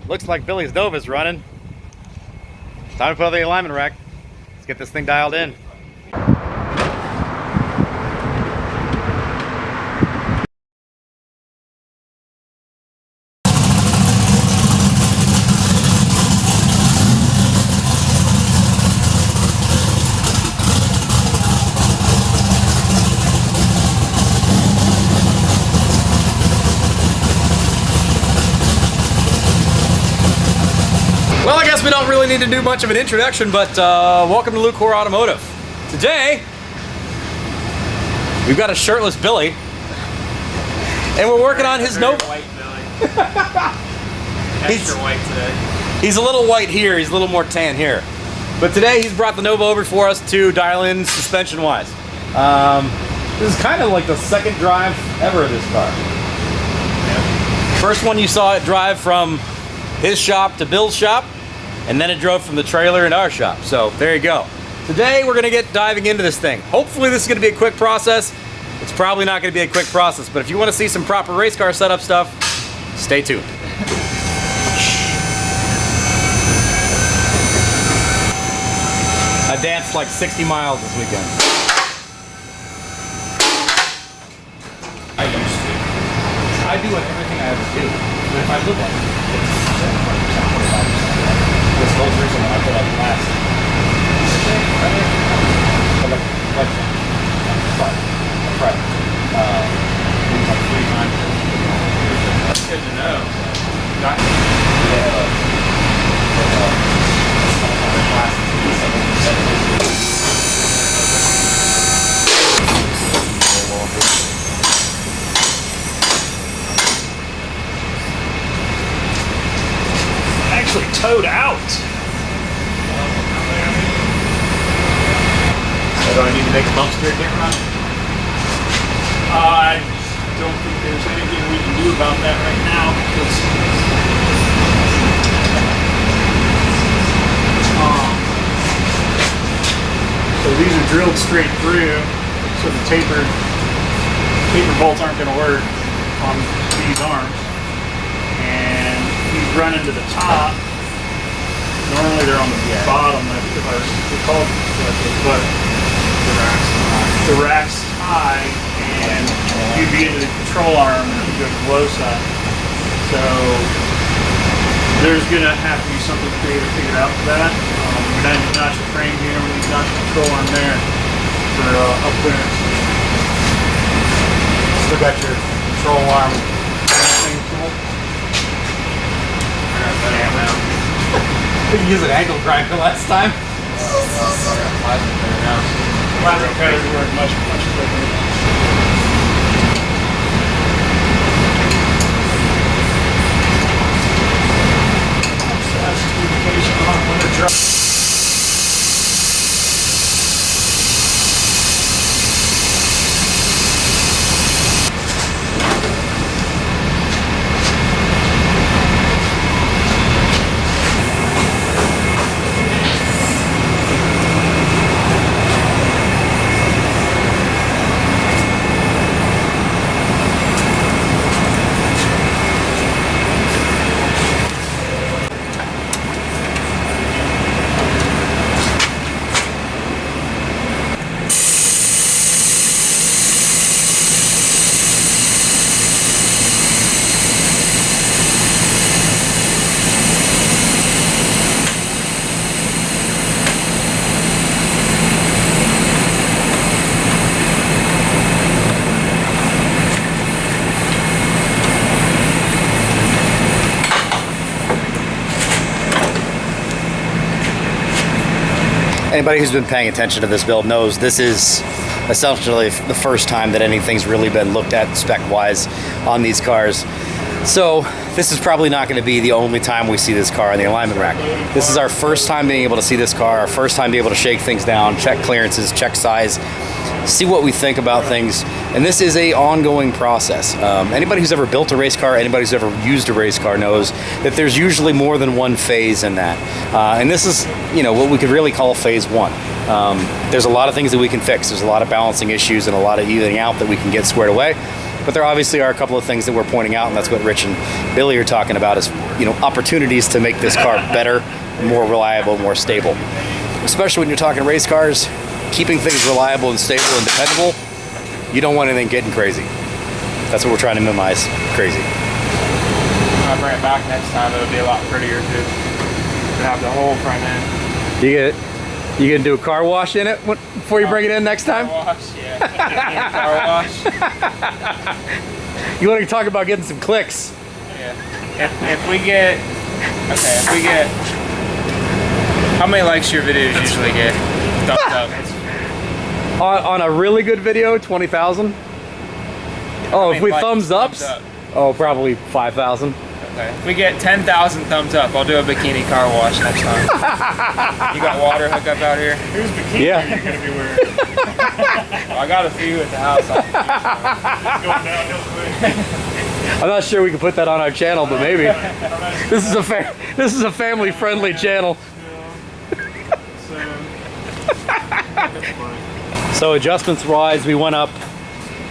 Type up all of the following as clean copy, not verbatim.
Looks like Billy's Nova's running. Time to put on the alignment rack. Let's get this thing dialed in. Well, I guess we don't really need to do much of an introduction, but welcome to Lucore Automotive. Today, we've got a shirtless Billy, and we're working on his Nova. White Billy. Extra white today. He's a little white here, he's a little more tan here. But today, he's brought the Nova over for us to dial in suspension-wise. This is kind of like the second drive ever of this car. Yep. First one you saw it drive from his shop to Bill's shop, and then it drove from the trailer into our shop. So there you go. Today we're gonna get diving into this thing. Hopefully this is gonna be a quick process. It's probably not gonna be a quick process, but if you wanna see some proper race car setup stuff, stay tuned. I danced like 60 miles this weekend. I used to. I do everything I ever do, but if I look at it, this most recent one I put up last. Right. Like 3 times. That's good to know. Actually towed out. So do I need to make a bump steer kick run? I don't think there's anything we can do about that right now because so these are drilled straight through, so the taper bolts aren't going to work on these arms. And he's running to the top. Normally they're on the bottom, if I recall correctly, but the rack's high, and you'd be into the control arm and you go to the low side. So there's gonna have to be something creative figured out for that. We need to notch the frame here, we need to notch the control arm there for up clearance. Still got your control arm thing tool. Did you use an angle grinder last time? Plastic cutters work much quicker. That's communication on when they're dropping. Anybody who's been paying attention to this build knows this is essentially the first time that anything's really been looked at spec-wise on these cars. So this is probably not going to be the only time we see this car on the alignment rack. This is our first time being able to see this car, our first time being able to shake things down, check clearances, check size, see what we think about things. And this is a ongoing process. Anybody who's ever built a race car, anybody who's ever used a race car knows that there's usually more than one phase in that. And this is, you know, what we could really call phase one. There's a lot of things that we can fix. There's a lot of balancing issues and a lot of evening out that we can get squared away. But there obviously are a couple of things that we're pointing out, and that's what Rich and Billy are talking about is, opportunities to make this car better, more reliable, more stable. Especially when you're talking race cars, keeping things reliable and stable and dependable, you don't want anything getting crazy. That's what we're trying to minimize, crazy. When I bring it back next time, it'll be a lot prettier too. We'll have the whole front end. You gonna do a car wash in it before you bring it in next time? Car wash, yeah. Car wash. You want to talk about getting some clicks? Yeah. If we get, how many likes your videos usually get? Thumbs up. On a really good video, 20,000. Oh, if we thumbs ups? Oh, probably 5,000. Okay. If we get 10,000 thumbs up, I'll do a bikini car wash next time. You got water hookup out here? Whose bikini are you going to be wearing? Well, I got a few at the house. Going downhill quick. I'm not sure we can put that on our channel, but maybe. This is a family-friendly channel. So adjustments-wise, we went up,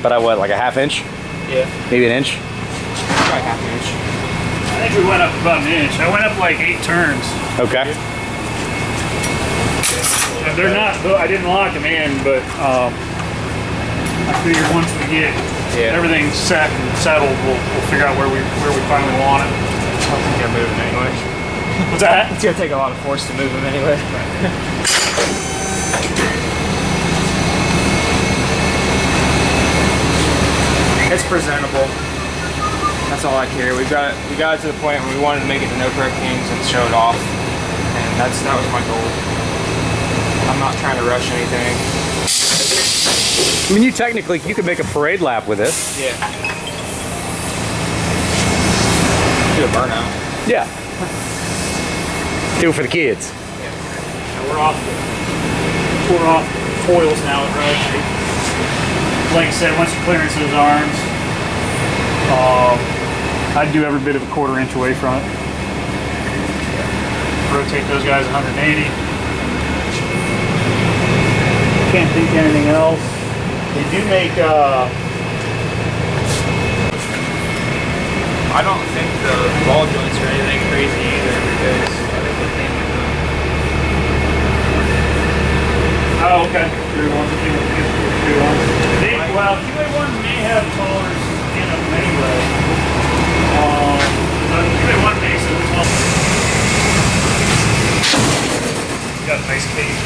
but like a half inch? Yeah. Maybe an inch? Probably half an inch. I think we went up about an inch. I went up like 8 turns. Okay. They're not, I didn't lock them in, but I figured once we get everything set and settled, we'll figure out where we finally want it. I don't think they're moving anyway. What's that? It's gonna take a lot of force to move them anyway. It's presentable. That's all I care. We got it to the point where we wanted to make it the No Prep Kings and show it off, and that was my goal. I'm not trying to rush anything. I mean, you could make a parade lap with this. Yeah. Do a burnout. Yeah. Do it for the kids. Yeah, we're off the foils now at Rush. Like I said, once you clearance those arms, I'd do every bit of a 1/4 inch away from it. Rotate those guys 180. Can't think of anything else. They do make, I don't think the ball joints are anything crazy either because I think they came with them. oh, okay. Well, QA1 may have colors in them anyway. QA1 makes it got a nice cage.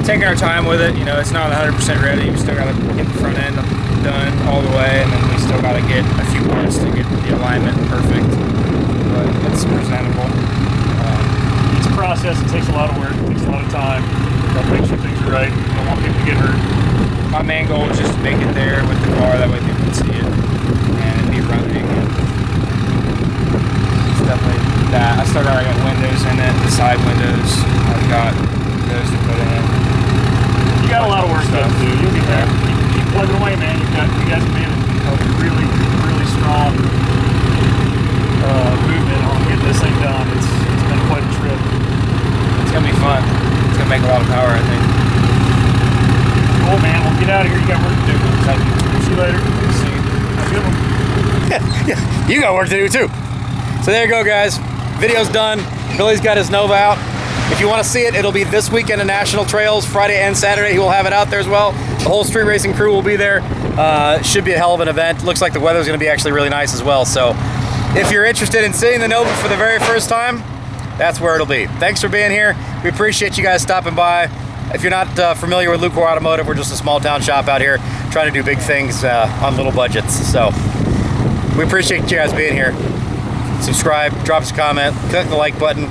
Taking our time with it, it's not 100% ready. We still got to get the front end done all the way, and then we still got to get a few parts to get the alignment perfect. But it's presentable. It's a process. It takes a lot of work. It takes a lot of time. Got to make sure things are right. You don't want people to get hurt. My main goal is just to make it there with the car. That way people can see it and it'd be running. It's definitely that. I started out, I got windows in it, the side windows. I've got those to put in. You got a lot of work to do. You'll get there. Keep plugging away, man. You guys have made a really, really strong movement on getting this thing done. It's been quite a trip. It's gonna be fun. It's gonna make a lot of power, I think. Cool, man. Well, get out of here. You got work to do. See you later. See you. Have a good one. Yeah, you got work to do too. So there you go, guys. Video's done. Billy's got his Nova out. If you want to see it, it'll be this weekend in National Trails, Friday and Saturday. He will have it out there as well. The whole street racing crew will be there. Should be a hell of an event. Looks like the weather's going to be actually really nice as well. So if you're interested in seeing the Nova for the very first time, that's where it'll be. Thanks for being here. We appreciate you guys stopping by. If you're not familiar with Lucore Automotive, we're just a small town shop out here trying to do big things on little budgets. So we appreciate you guys being here. Subscribe, drop us a comment, click the like button.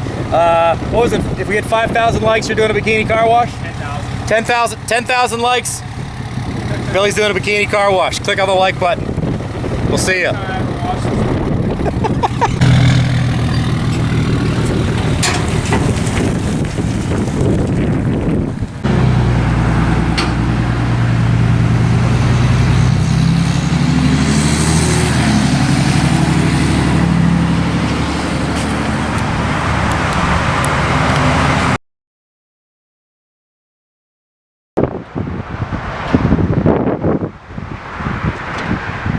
What was it? If we had 5,000 likes, you're doing a bikini car wash? 10,000. 10,000 likes. Billy's doing a bikini car wash. Click on the like button. We'll see you.